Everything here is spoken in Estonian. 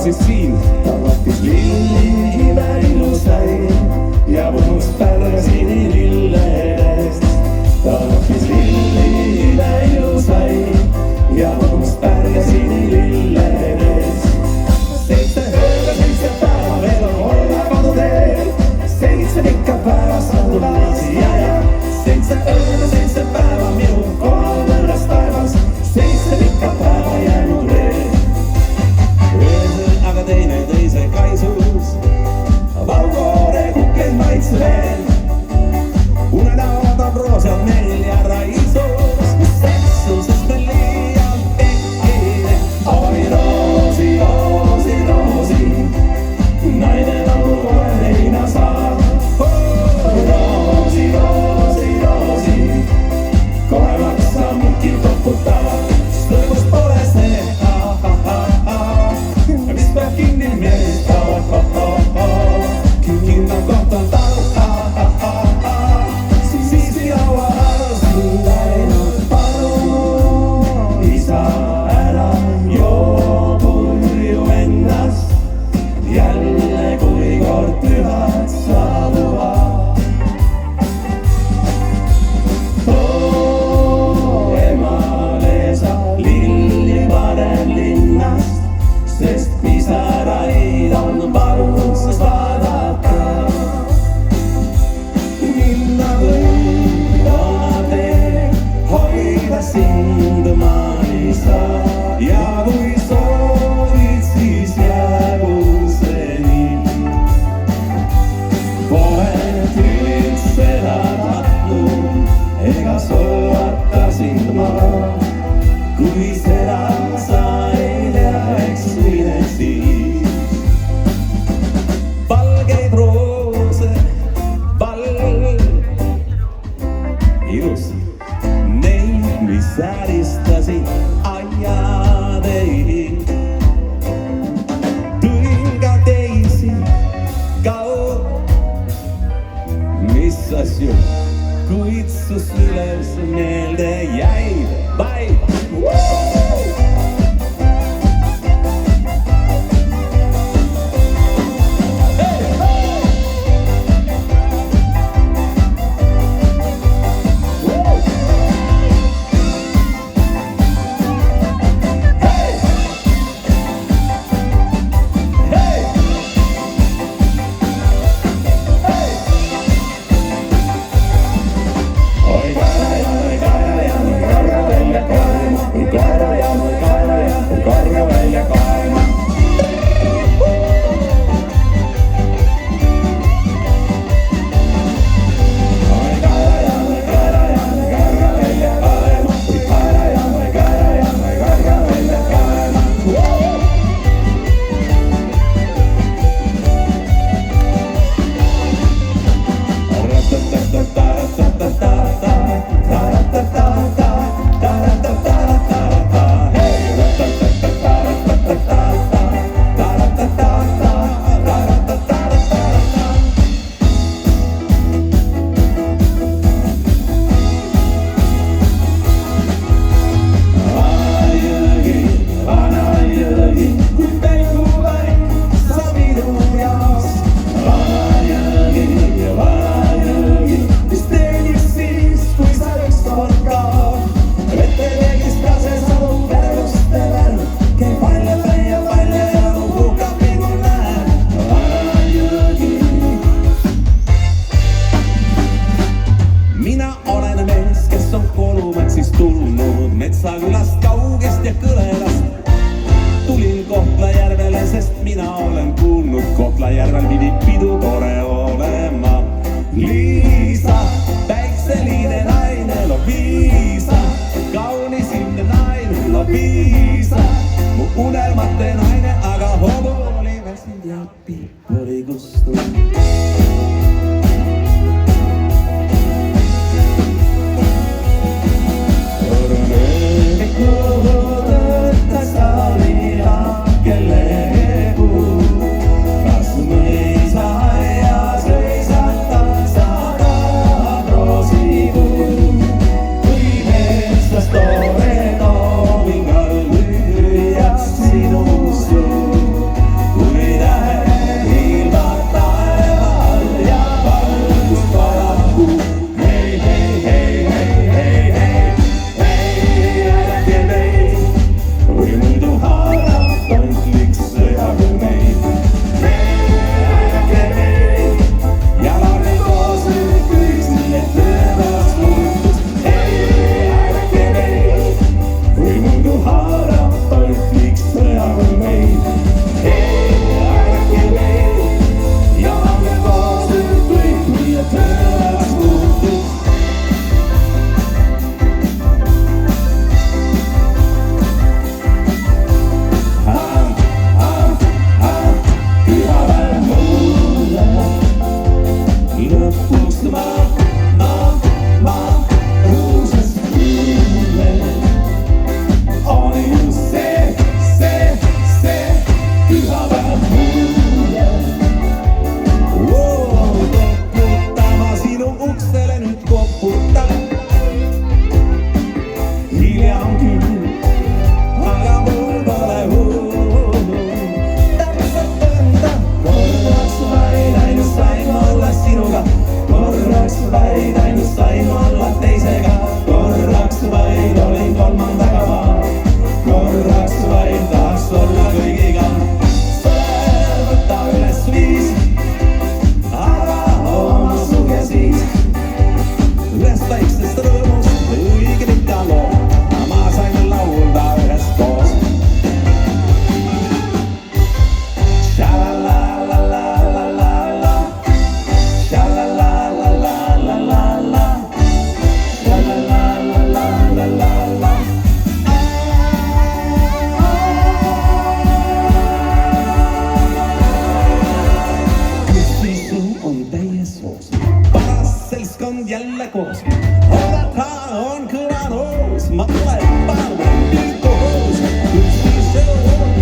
siis siin. ta vahtis lilli imeilus ja punus pärga sinilille eest. ta vahtis lilli imeilus ja punus pärga sinilille eest. 7 ööga 7 päeva veel on olla koduteel. 7 ikka päevas on laasi ja 7 ööga 7 päeva minu kohal võrras taevas. 7 ikka päeva jäänud veel. Aga teine teise kaisus valgoore kukkeid maitse veel. Unenäod on roosad meil ja raisus, mis seksusest on liialt tekkinud. Oi roosi, roosi, roosi, naine nagu kohe heina saab. Roosi, roosi, roosi, kohe maksa mukki koputavad. Lõbus pole see, mis peab kinni meelest. Kinna kohta siis jaua siin läinud. Palun isa ära joo purju ennast. Jälle kui kord pühad saabuvad. Too emale sa lilli panen linnast, sest pisaraid on valus vaadata. Minna või olla tee, hoida sind ma ei saa. Ja kui soovid, siis jäägu see nii. Pole tüüks seda tahtnud, ega solvata sind ma. Kui seda sa ei tea, eks mine siis. Valgeid roose, ilus, neid, mis sääristasid aiateid. Tulin ka teisi kaua, mis asju, kuid su süles meelde jäid vaid. Metsakülast kaugest ja Kõlelast tulin Kohtla-Järvele, sest mina olen kuulnud, Kohtla-Järvel pidi pidu tore olema. Liisa, päikseline naine, Loviisa, kaunisimne naine, Loviisa, mu unelmate naine, aga hobu oli väsinud ja piip oli kustunud. All that power on Colanos, my life, my beautiful host, who's still